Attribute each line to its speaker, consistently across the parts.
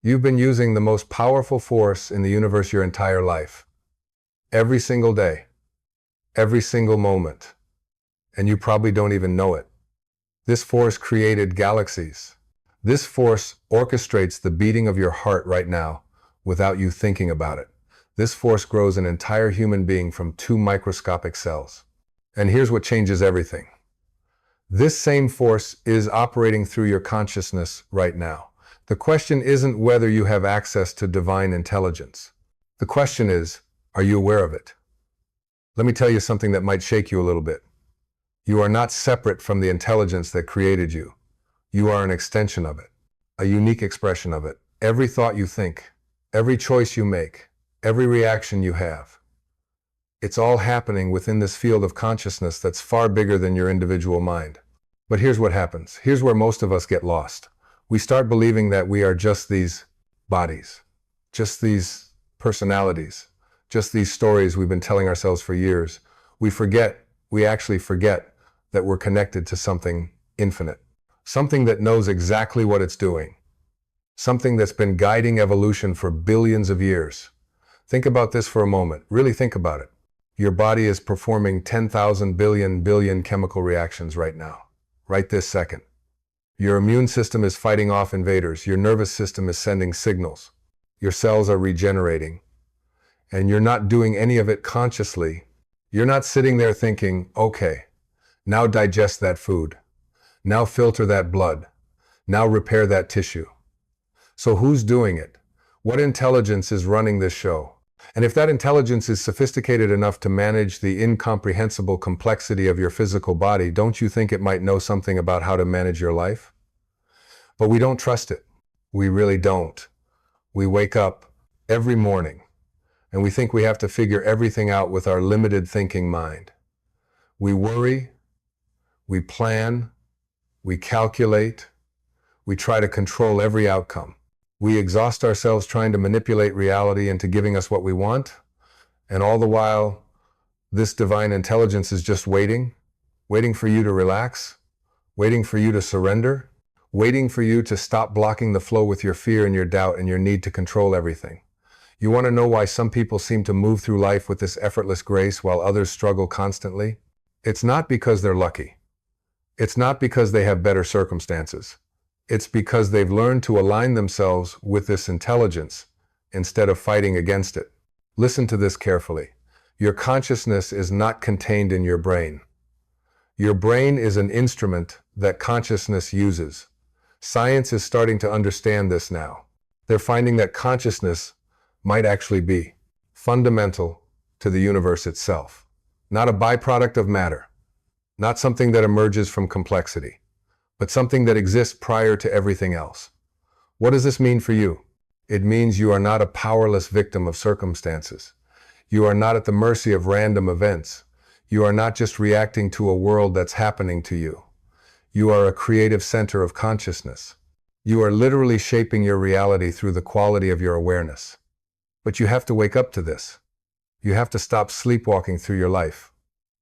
Speaker 1: You've been using the most powerful force in the universe your entire life. Every single day. Every single moment. And you probably don't even know it. This force created galaxies. This force orchestrates the beating of your heart right now without you thinking about it. This force grows an entire human being from 2 microscopic cells. And here's what changes everything. This same force is operating through your consciousness right now. The question isn't whether you have access to divine intelligence. The question is, are you aware of it? Let me tell you something that might shake you a little bit. You are not separate from the intelligence that created you. You are an extension of it, a unique expression of it. Every thought you think, every choice you make, every reaction you have, it's all happening within this field of consciousness that's far bigger than your individual mind. But here's what happens. Here's where most of us get lost. We start believing that we are just these bodies, just these personalities, just these stories we've been telling ourselves for years. We actually forget that we're connected to something infinite, something that knows exactly what it's doing, something that's been guiding evolution for billions of years. Think about this for a moment. Really think about it. Your body is performing 10,000 billion chemical reactions right now, right this second. Your immune system is fighting off invaders. Your nervous system is sending signals. Your cells are regenerating. And you're not doing any of it consciously. You're not sitting there thinking, okay, now digest that food. Now filter that blood. Now repair that tissue. So who's doing it? What intelligence is running this show? And if that intelligence is sophisticated enough to manage the incomprehensible complexity of your physical body, don't you think it might know something about how to manage your life? But we don't trust it. We really don't. We wake up every morning and we think we have to figure everything out with our limited thinking mind. We worry, we plan, we calculate, we try to control every outcome. We exhaust ourselves trying to manipulate reality into giving us what we want, and all the while, this divine intelligence is just waiting for you to relax, waiting for you to surrender, waiting for you to stop blocking the flow with your fear and your doubt and your need to control everything. You want to know why some people seem to move through life with this effortless grace while others struggle constantly? It's not because they're lucky. It's not because they have better circumstances. It's because they've learned to align themselves with this intelligence instead of fighting against it. Listen to this carefully. Your consciousness is not contained in your brain. Your brain is an instrument that consciousness uses. Science is starting to understand this now. They're finding that consciousness might actually be fundamental to the universe itself, not a byproduct of matter, not something that emerges from complexity, but something that exists prior to everything else. What does this mean for you? It means you are not a powerless victim of circumstances. You are not at the mercy of random events. You are not just reacting to a world that's happening to you. You are a creative center of consciousness. You are literally shaping your reality through the quality of your awareness. But you have to wake up to this. You have to stop sleepwalking through your life.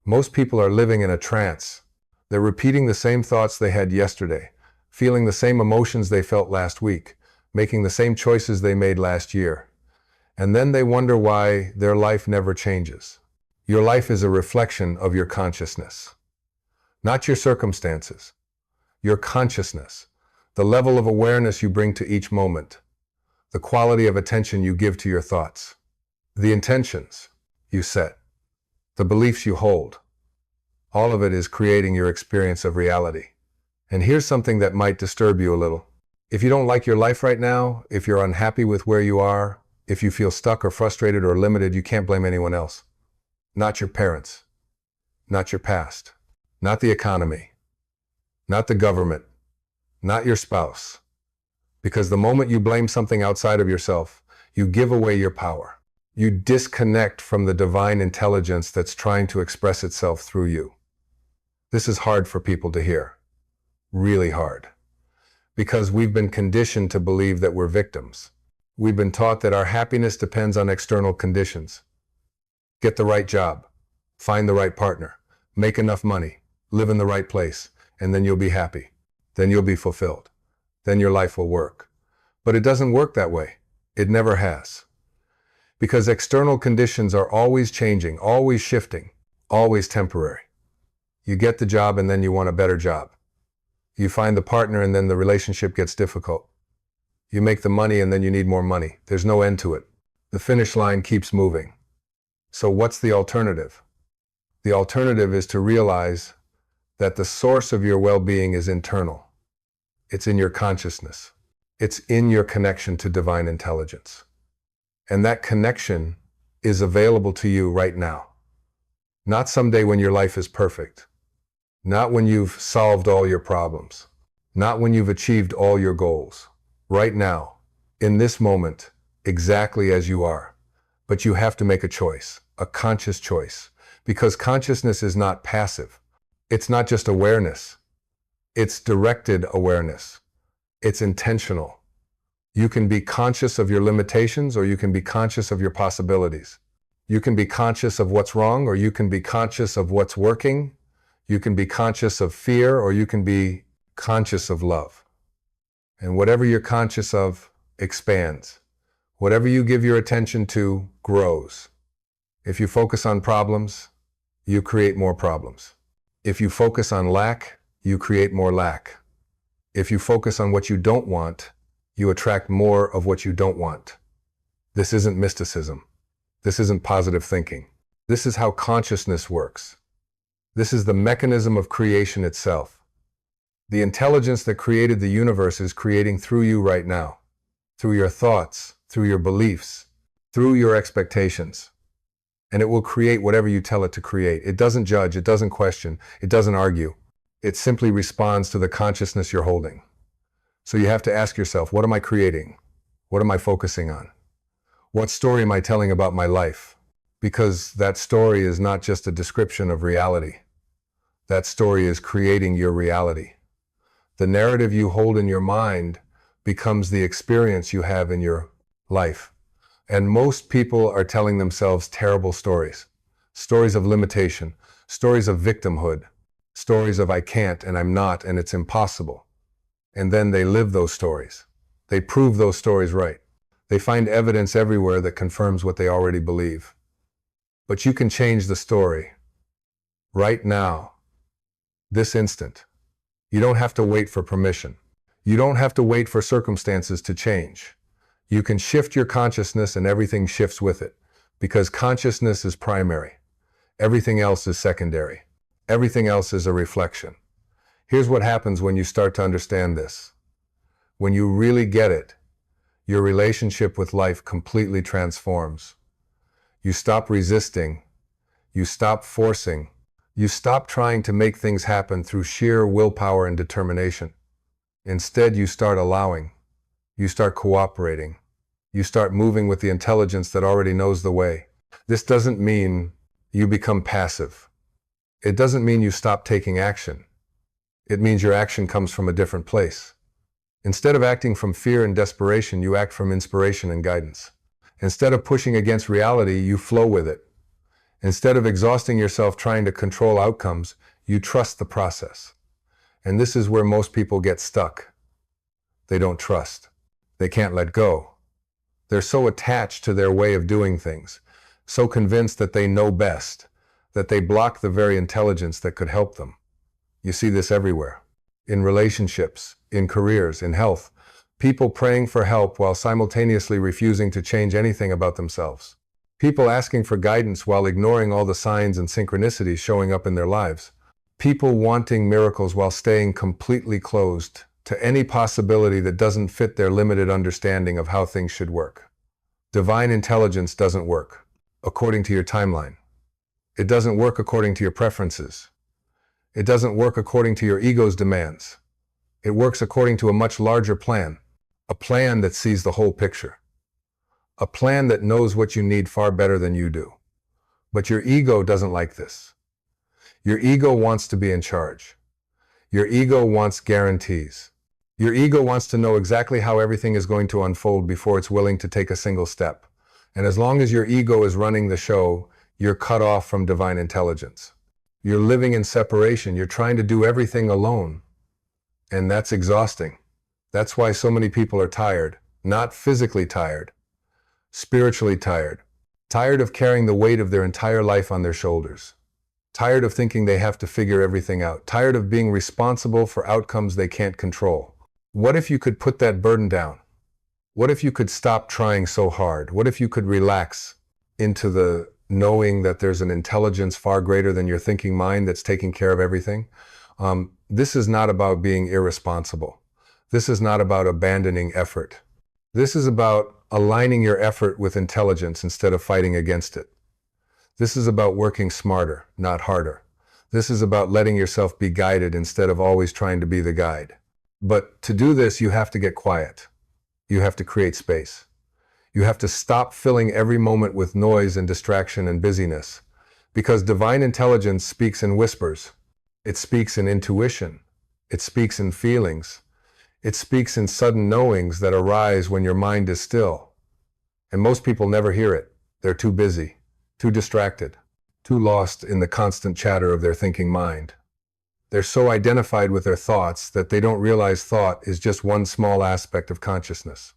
Speaker 1: Most people are living in a trance. They're repeating the same thoughts they had yesterday, feeling the same emotions they felt last week, making the same choices they made last year. And then they wonder why their life never changes. Your life is a reflection of your consciousness. Not your circumstances. Your consciousness. The level of awareness you bring to each moment. The quality of attention you give to your thoughts. The intentions you set. The beliefs you hold. All of it is creating your experience of reality. And here's something that might disturb you a little. If you don't like your life right now, if you're unhappy with where you are, if you feel stuck or frustrated or limited, you can't blame anyone else. Not your parents. Not your past. Not the economy. Not the government. Not your spouse. Because the moment you blame something outside of yourself, you give away your power. You disconnect from the divine intelligence that's trying to express itself through you. This is hard for people to hear. Really hard. Because we've been conditioned to believe that we're victims. We've been taught that our happiness depends on external conditions. Get the right job, find the right partner, make enough money, live in the right place, and then you'll be happy. Then you'll be fulfilled. Then your life will work. But it doesn't work that way. It never has. Because external conditions are always changing, always shifting, always temporary. You get the job and then you want a better job. You find the partner and then the relationship gets difficult. You make the money and then you need more money. There's no end to it. The finish line keeps moving. So what's the alternative? The alternative is to realize that the source of your well-being is internal. It's in your consciousness. It's in your connection to divine intelligence. And that connection is available to you right now. Not someday when your life is perfect. Not when you've solved all your problems. Not when you've achieved all your goals. Right now, in this moment, exactly as you are. But you have to make a choice, a conscious choice, because consciousness is not passive. It's not just awareness. It's directed awareness. It's intentional. You can be conscious of your limitations or you can be conscious of your possibilities. You can be conscious of what's wrong or you can be conscious of what's working. You can be conscious of fear or you can be conscious of love. And whatever you're conscious of expands. Whatever you give your attention to grows. If you focus on problems, you create more problems. If you focus on lack, you create more lack. If you focus on what you don't want, you attract more of what you don't want. This isn't mysticism. This isn't positive thinking. This is how consciousness works. This is the mechanism of creation itself. The intelligence that created the universe is creating through you right now, through your thoughts, through your beliefs, through your expectations. And it will create whatever you tell it to create. It doesn't judge, it doesn't question, it doesn't argue. It simply responds to the consciousness you're holding. So you have to ask yourself, what am I creating? What am I focusing on? What story am I telling about my life? Because that story is not just a description of reality. That story is creating your reality. The narrative you hold in your mind becomes the experience you have in your life. And most people are telling themselves terrible stories. Stories of limitation, stories of victimhood, stories of I can't and I'm not and it's impossible. And then they live those stories. They prove those stories right. They find evidence everywhere that confirms what they already believe. But you can change the story right now, this instant. You don't have to wait for permission. You don't have to wait for circumstances to change. You can shift your consciousness and everything shifts with it, because consciousness is primary. Everything else is secondary. Everything else is a reflection. Here's what happens when you start to understand this. When you really get it, your relationship with life completely transforms. You stop resisting. You stop forcing. You stop trying to make things happen through sheer willpower and determination. Instead, you start allowing. You start cooperating. You start moving with the intelligence that already knows the way. This doesn't mean you become passive. It doesn't mean you stop taking action. It means your action comes from a different place. Instead of acting from fear and desperation, you act from inspiration and guidance. Instead of pushing against reality, you flow with it. Instead of exhausting yourself trying to control outcomes, you trust the process. And this is where most people get stuck. They don't trust. They can't let go. They're so attached to their way of doing things, so convinced that they know best, that they block the very intelligence that could help them. You see this everywhere. In relationships, in careers, in health, people praying for help while simultaneously refusing to change anything about themselves. People asking for guidance while ignoring all the signs and synchronicities showing up in their lives. People wanting miracles while staying completely closed to any possibility that doesn't fit their limited understanding of how things should work. Divine intelligence doesn't work according to your timeline. It doesn't work according to your preferences. It doesn't work according to your ego's demands. It works according to a much larger plan, a plan that sees the whole picture, a plan that knows what you need far better than you do. But your ego doesn't like this. Your ego wants to be in charge. Your ego wants guarantees. Your ego wants to know exactly how everything is going to unfold before it's willing to take a single step. And as long as your ego is running the show, you're cut off from divine intelligence. You're living in separation. You're trying to do everything alone. And that's exhausting. That's why so many people are tired. Not physically tired, spiritually tired. Tired of carrying the weight of their entire life on their shoulders. Tired of thinking they have to figure everything out. Tired of being responsible for outcomes they can't control. What if you could put that burden down? What if you could stop trying so hard? What if you could relax into the knowing that there's an intelligence far greater than your thinking mind that's taking care of everything? This is not about being irresponsible. This is not about abandoning effort. This is about aligning your effort with intelligence instead of fighting against it. This is about working smarter, not harder. This is about letting yourself be guided instead of always trying to be the guide. But to do this, you have to get quiet. You have to create space. You have to stop filling every moment with noise and distraction and busyness. Because divine intelligence speaks in whispers. It speaks in intuition. It speaks in feelings. It speaks in sudden knowings that arise when your mind is still. And most people never hear it. They're too busy, too distracted, too lost in the constant chatter of their thinking mind. They're so identified with their thoughts that they don't realize thought is just one small aspect of consciousness.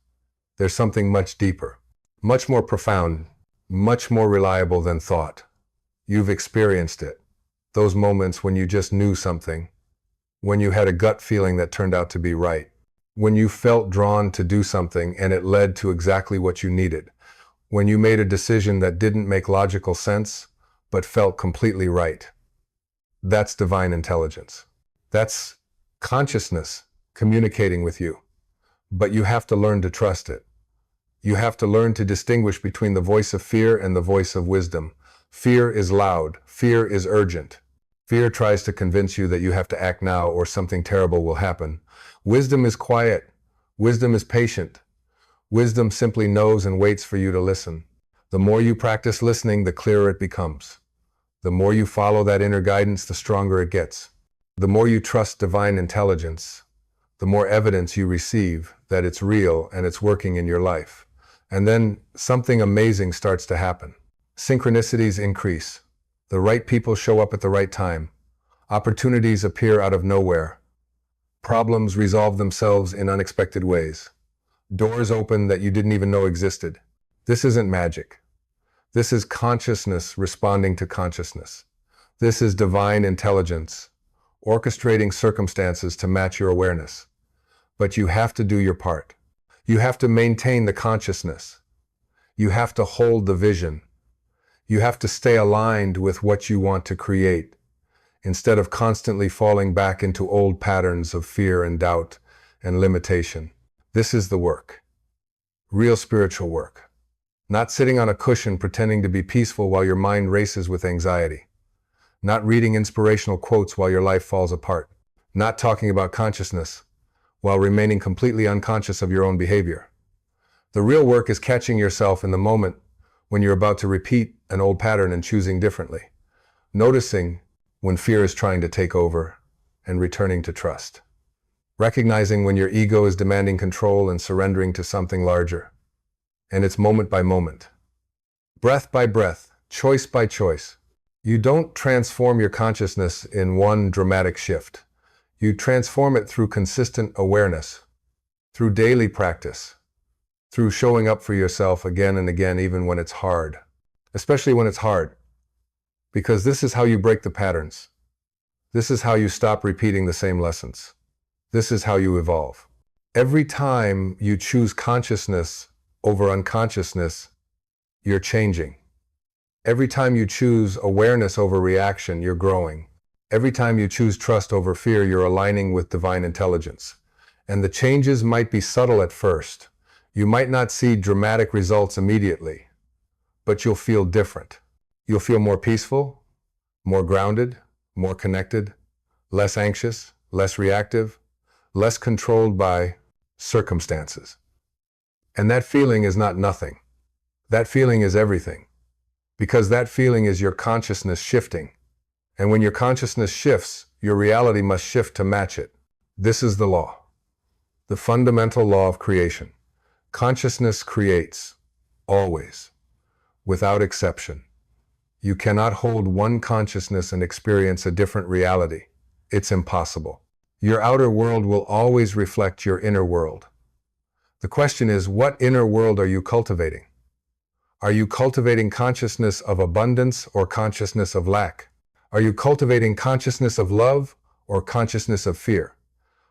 Speaker 1: There's something much deeper, much more profound, much more reliable than thought. You've experienced it. Those moments when you just knew something, when you had a gut feeling that turned out to be right, when you felt drawn to do something and it led to exactly what you needed, when you made a decision that didn't make logical sense, but felt completely right. That's divine intelligence. That's consciousness communicating with you. But you have to learn to trust it. You have to learn to distinguish between the voice of fear and the voice of wisdom. Fear is loud. Fear is urgent. Fear tries to convince you that you have to act now or something terrible will happen. Wisdom is quiet. Wisdom is patient. Wisdom simply knows and waits for you to listen. The more you practice listening, the clearer it becomes. The more you follow that inner guidance, the stronger it gets. The more you trust divine intelligence, the more evidence you receive that it's real and it's working in your life. And then something amazing starts to happen. Synchronicities increase. The right people show up at the right time. Opportunities appear out of nowhere. Problems resolve themselves in unexpected ways. Doors open that you didn't even know existed. This isn't magic. This is consciousness responding to consciousness. This is divine intelligence, orchestrating circumstances to match your awareness. But you have to do your part. You have to maintain the consciousness. You have to hold the vision. You have to stay aligned with what you want to create, instead of constantly falling back into old patterns of fear and doubt and limitation. This is the work. Real spiritual work. Not sitting on a cushion pretending to be peaceful while your mind races with anxiety. Not reading inspirational quotes while your life falls apart. Not talking about consciousness while remaining completely unconscious of your own behavior. The real work is catching yourself in the moment when you're about to repeat an old pattern and choosing differently. Noticing when fear is trying to take over and returning to trust. Recognizing when your ego is demanding control and surrendering to something larger. And it's moment by moment. Breath by breath, choice by choice. You don't transform your consciousness in one dramatic shift. You transform it through consistent awareness, through daily practice, through showing up for yourself again and again, even when it's hard. Especially when it's hard. Because this is how you break the patterns. This is how you stop repeating the same lessons. This is how you evolve. Every time you choose consciousness over unconsciousness, you're changing. Every time you choose awareness over reaction, you're growing. Every time you choose trust over fear, you're aligning with divine intelligence. And the changes might be subtle at first. You might not see dramatic results immediately, but you'll feel different. You'll feel more peaceful, more grounded, more connected, less anxious, less reactive, less controlled by circumstances. And that feeling is not nothing. That feeling is everything. Because that feeling is your consciousness shifting. And when your consciousness shifts, your reality must shift to match it. This is the law. The fundamental law of creation. Consciousness creates, always, without exception. You cannot hold one consciousness and experience a different reality. It's impossible. Your outer world will always reflect your inner world. The question is, what inner world are you cultivating? Are you cultivating consciousness of abundance or consciousness of lack? Are you cultivating consciousness of love or consciousness of fear?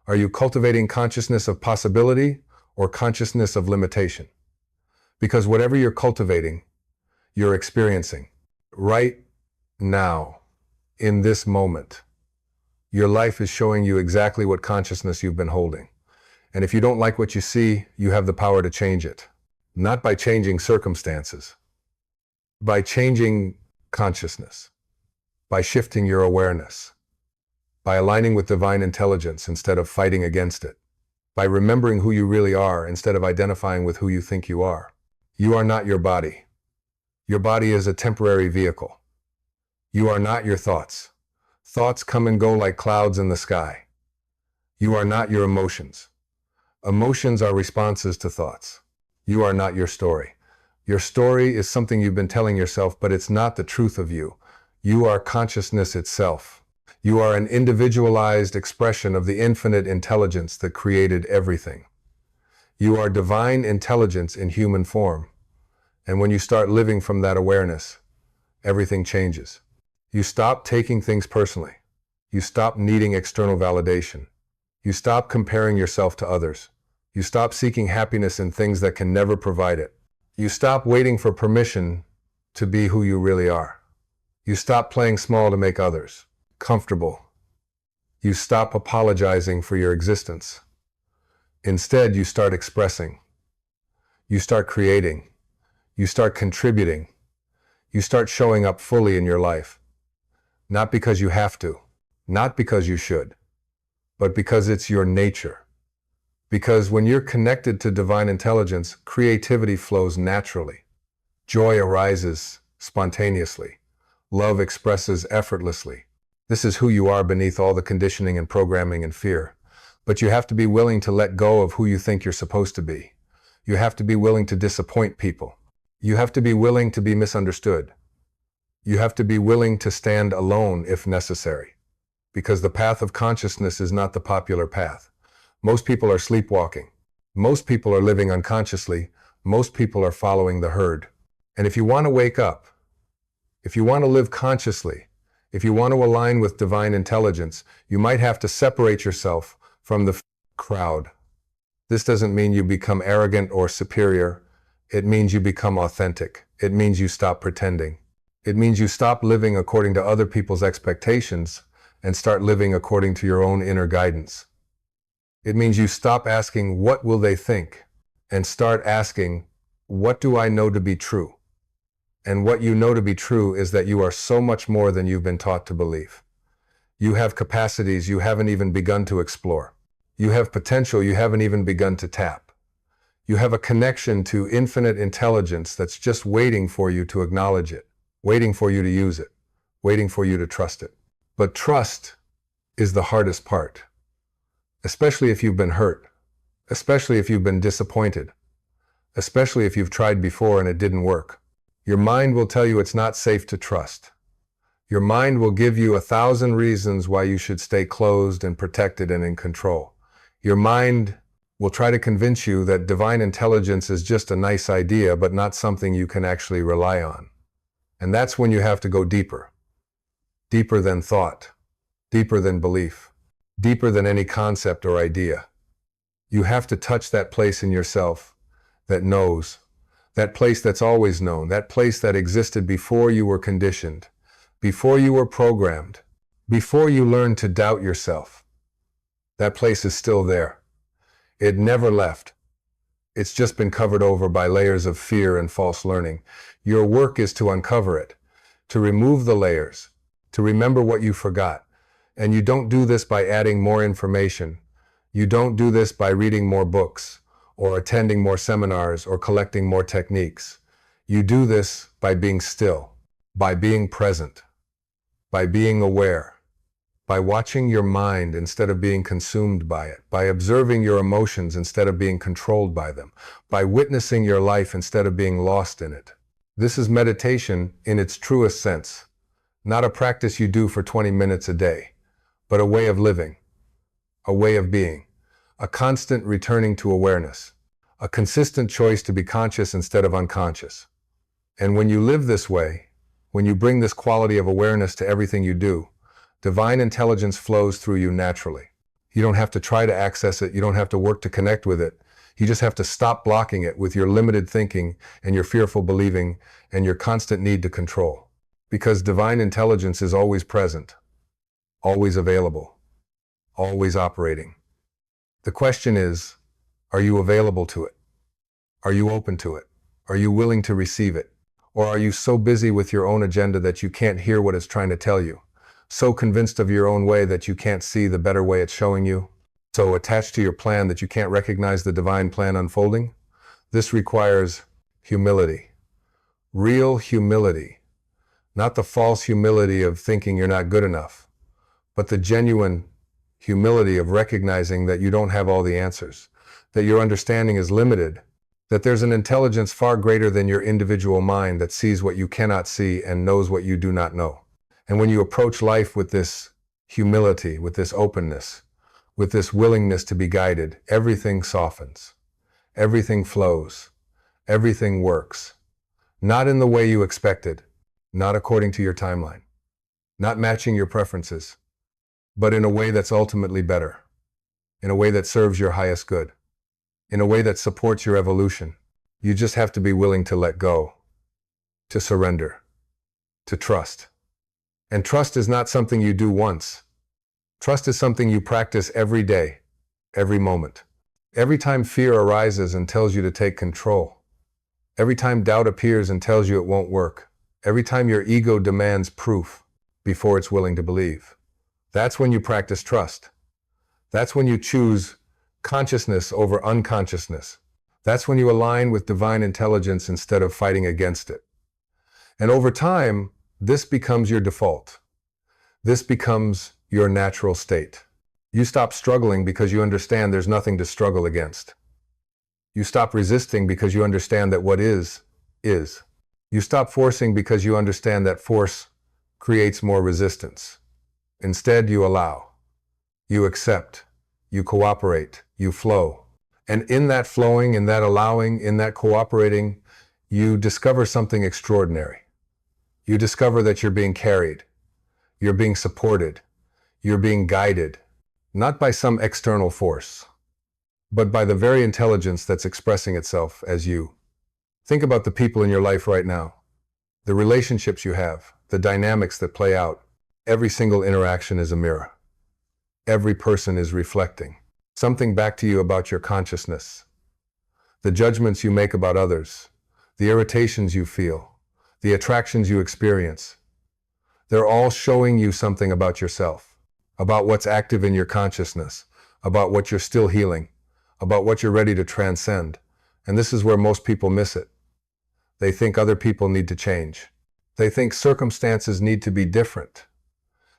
Speaker 1: Are you cultivating consciousness of possibility or consciousness of limitation? Because whatever you're cultivating, you're experiencing. Right now, in this moment, your life is showing you exactly what consciousness you've been holding. And if you don't like what you see, you have the power to change it. Not by changing circumstances, by changing consciousness, by shifting your awareness, by aligning with divine intelligence instead of fighting against it, by remembering who you really are instead of identifying with who you think you are. You are not your body. Your body is a temporary vehicle. You are not your thoughts. Thoughts come and go like clouds in the sky. You are not your emotions. Emotions are responses to thoughts. You are not your story. Your story is something you've been telling yourself, but it's not the truth of you. You are consciousness itself. You are an individualized expression of the infinite intelligence that created everything. You are divine intelligence in human form. And when you start living from that awareness, everything changes. You stop taking things personally. You stop needing external validation. You stop comparing yourself to others. You stop seeking happiness in things that can never provide it. You stop waiting for permission to be who you really are. You stop playing small to make others comfortable. You stop apologizing for your existence. Instead, you start expressing. You start creating. You start contributing. You start showing up fully in your life. Not because you have to, not because you should, but because it's your nature. Because when you're connected to divine intelligence, creativity flows naturally. Joy arises spontaneously. Love expresses effortlessly. This is who you are beneath all the conditioning and programming and fear. But you have to be willing to let go of who you think you're supposed to be. You have to be willing to disappoint people. You have to be willing to be misunderstood. You have to be willing to stand alone if necessary. Because the path of consciousness is not the popular path. Most people are sleepwalking. Most people are living unconsciously. Most people are following the herd. And if you want to wake up, if you want to live consciously, if you want to align with divine intelligence, you might have to separate yourself from the crowd. This doesn't mean you become arrogant or superior. It means you become authentic. It means you stop pretending. It means you stop living according to other people's expectations and start living according to your own inner guidance. It means you stop asking, what will they think? And start asking, what do I know to be true? And what you know to be true is that you are so much more than you've been taught to believe. You have capacities you haven't even begun to explore. You have potential you haven't even begun to tap. You have a connection to infinite intelligence that's just waiting for you to acknowledge it, waiting for you to use it, waiting for you to trust it. But trust is the hardest part. Especially if you've been hurt, especially if you've been disappointed, especially if you've tried before and it didn't work. Your mind will tell you it's not safe to trust. Your mind will give you 1,000 reasons why you should stay closed and protected and in control. Your mind will try to convince you that divine intelligence is just a nice idea, but not something you can actually rely on. And that's when you have to go deeper. Deeper than thought, deeper than belief, deeper than any concept or idea. You have to touch that place in yourself that knows, that place that's always known, that place that existed before you were conditioned, before you were programmed, before you learned to doubt yourself. That place is still there. It never left. It's just been covered over by layers of fear and false learning. Your work is to uncover it, to remove the layers, to remember what you forgot. And you don't do this by adding more information. You don't do this by reading more books, or attending more seminars, or collecting more techniques. You do this by being still, by being present, by being aware, by watching your mind instead of being consumed by it, by observing your emotions instead of being controlled by them, by witnessing your life instead of being lost in it. This is meditation in its truest sense, not a practice you do for 20 minutes a day, but a way of living, a way of being, a constant returning to awareness, a consistent choice to be conscious instead of unconscious. And when you live this way, when you bring this quality of awareness to everything you do, divine intelligence flows through you naturally. You don't have to try to access it. You don't have to work to connect with it. You just have to stop blocking it with your limited thinking and your fearful believing and your constant need to control. Because divine intelligence is always present, always available, always operating. The question is, are you available to it? Are you open to it? Are you willing to receive it? Or are you so busy with your own agenda that you can't hear what it's trying to tell you? So convinced of your own way that you can't see the better way it's showing you? So attached to your plan that you can't recognize the divine plan unfolding? This requires humility. Real humility. Not the false humility of thinking you're not good enough, but the genuine humility of recognizing that you don't have all the answers, that your understanding is limited, that there's an intelligence far greater than your individual mind that sees what you cannot see and knows what you do not know. And when you approach life with this humility, with this openness, with this willingness to be guided, everything softens, everything flows, everything works. Not in the way you expected, not according to your timeline, not matching your preferences, but in a way that's ultimately better, in a way that serves your highest good, in a way that supports your evolution. You just have to be willing to let go, to surrender, to trust. And trust is not something you do once. Trust is something you practice every day, every moment. Every time fear arises and tells you to take control, every time doubt appears and tells you it won't work, every time your ego demands proof before it's willing to believe, that's when you practice trust. That's when you choose consciousness over unconsciousness. That's when you align with divine intelligence instead of fighting against it. And over time, this becomes your default. This becomes your natural state. You stop struggling because you understand there's nothing to struggle against. You stop resisting because you understand that what is. You stop forcing because you understand that force creates more resistance. Instead, you allow, you accept, you cooperate, you flow. And in that flowing, in that allowing, in that cooperating, you discover something extraordinary. You discover that you're being carried, you're being supported, you're being guided, not by some external force, but by the very intelligence that's expressing itself as you. Think about the people in your life right now, the relationships you have, the dynamics that play out. Every single interaction is a mirror. Every person is reflecting something back to you about your consciousness. The judgments you make about others, the irritations you feel, the attractions you experience, they're all showing you something about yourself, about what's active in your consciousness, about what you're still healing, about what you're ready to transcend. And this is where most people miss it. They think other people need to change. They think circumstances need to be different.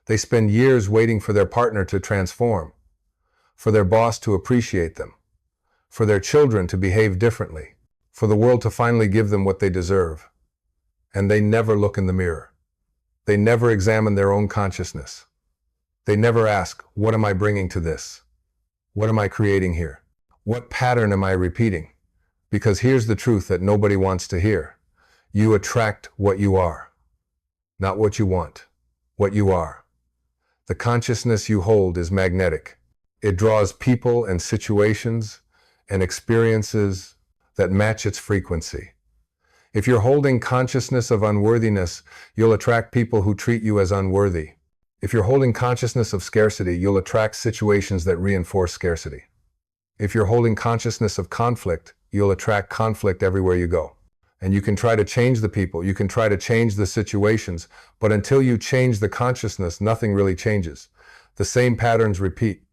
Speaker 1: They spend years waiting for their partner to transform, for their boss to appreciate them, for their children to behave differently, for the world to finally give them what they deserve. And they never look in the mirror. They never examine their own consciousness. They never ask, what am I bringing to this? What am I creating here? What pattern am I repeating? Because here's the truth that nobody wants to hear. You attract what you are, not what you want, what you are. The consciousness you hold is magnetic. It draws people and situations and experiences that match its frequency. If you're holding consciousness of unworthiness, you'll attract people who treat you as unworthy. If you're holding consciousness of scarcity, you'll attract situations that reinforce scarcity. If you're holding consciousness of conflict, you'll attract conflict everywhere you go. And you can try to change the people, you can try to change the situations, but until you change the consciousness, nothing really changes. The same patterns repeat.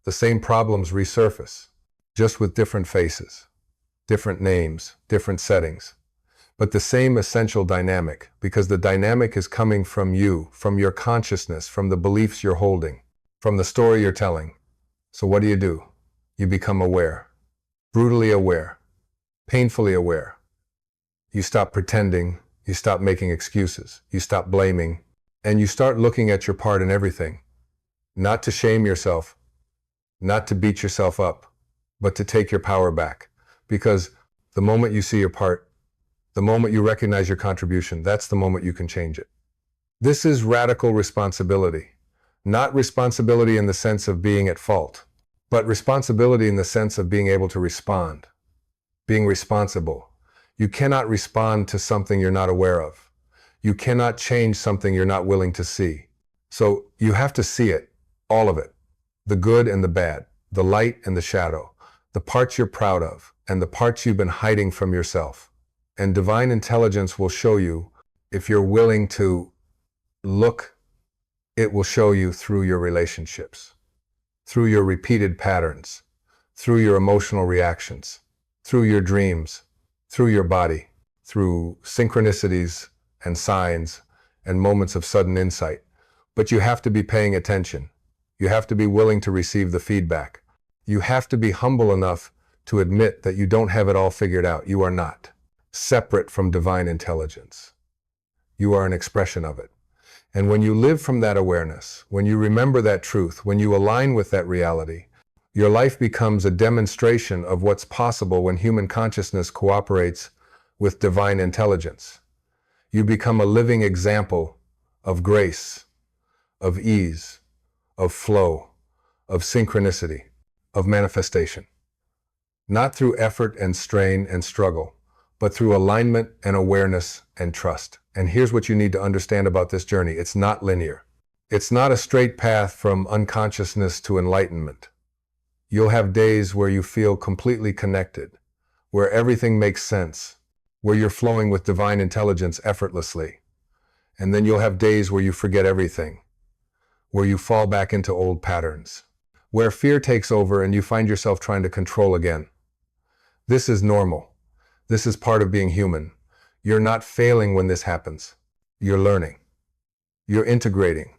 Speaker 1: The same problems resurface, just with different faces, different names, different settings. But the same essential dynamic, because the dynamic is coming from you, from your consciousness, from the beliefs you're holding, from the story you're telling. So what do? You become aware, brutally aware, painfully aware. You stop pretending, you stop making excuses, you stop blaming, and you start looking at your part in everything. Not to shame yourself, not to beat yourself up, but to take your power back. Because the moment you see your part, the moment you recognize your contribution, that's the moment you can change it. This is radical responsibility. Not responsibility in the sense of being at fault, but responsibility in the sense of being able to respond, being responsible. You cannot respond to something you're not aware of. You cannot change something you're not willing to see. So you have to see it, all of it, the good and the bad, the light and the shadow, the parts you're proud of, and the parts you've been hiding from yourself. And divine intelligence will show you, if you're willing to look, it will show you through your relationships, through your repeated patterns, through your emotional reactions, through your dreams, through your body, through synchronicities and signs and moments of sudden insight. But you have to be paying attention. You have to be willing to receive the feedback. You have to be humble enough to admit that you don't have it all figured out. You are not separate from divine intelligence. You are an expression of it. And when you live from that awareness, when you remember that truth, when you align with that reality, your life becomes a demonstration of what's possible when human consciousness cooperates with divine intelligence. You become a living example of grace, of ease, of flow, of synchronicity, of manifestation. Not through effort and strain and struggle, but through alignment and awareness and trust. And here's what you need to understand about this journey. It's not linear. It's not a straight path from unconsciousness to enlightenment. You'll have days where you feel completely connected, where everything makes sense, where you're flowing with divine intelligence effortlessly. And then you'll have days where you forget everything, where you fall back into old patterns, where fear takes over and you find yourself trying to control again. This is normal. This is part of being human. You're not failing when this happens. You're learning. You're integrating.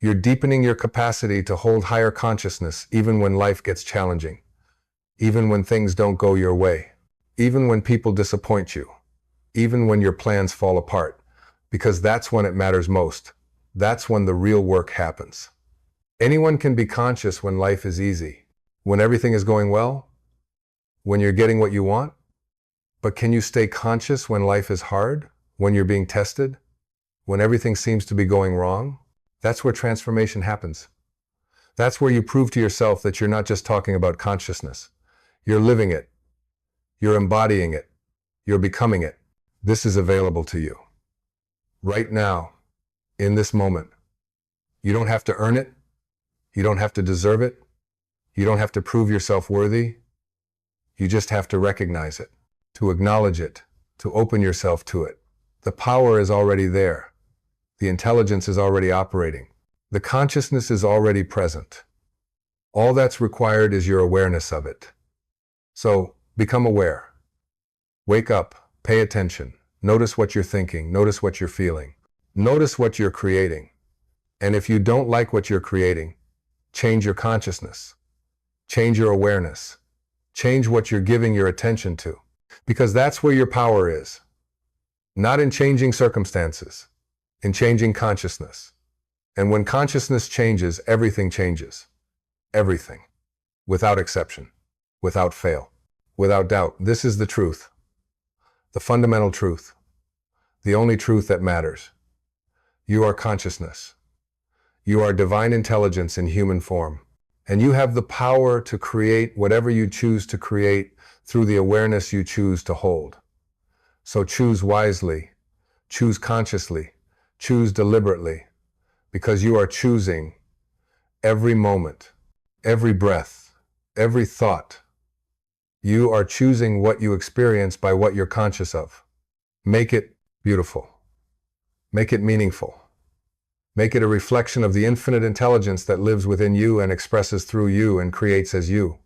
Speaker 1: You're deepening your capacity to hold higher consciousness even when life gets challenging, even when things don't go your way, even when people disappoint you, even when your plans fall apart, because that's when it matters most. That's when the real work happens. Anyone can be conscious when life is easy, when everything is going well, when you're getting what you want. But can you stay conscious when life is hard, when you're being tested, when everything seems to be going wrong? That's where transformation happens. That's where you prove to yourself that you're not just talking about consciousness. You're living it. You're embodying it. You're becoming it. This is available to you. Right now, in this moment. You don't have to earn it. You don't have to deserve it. You don't have to prove yourself worthy. You just have to recognize it, to acknowledge it, to open yourself to it. The power is already there. The intelligence is already operating. The consciousness is already present. All that's required is your awareness of it. So, become aware. Wake up, pay attention, notice what you're thinking, notice what you're feeling, notice what you're creating. And if you don't like what you're creating, change your consciousness, change your awareness, change what you're giving your attention to. Because that's where your power is. Not in changing circumstances, in changing consciousness. And when consciousness changes, everything changes. Everything. Without exception. Without fail. Without doubt. This is the truth. The fundamental truth. The only truth that matters. You are consciousness. You are divine intelligence in human form. And you have the power to create whatever you choose to create through the awareness you choose to hold. So choose wisely, choose consciously, choose deliberately, because you are choosing every moment, every breath, every thought. You are choosing what you experience by what you're conscious of. Make it beautiful. Make it meaningful. Make it a reflection of the infinite intelligence that lives within you and expresses through you and creates as you.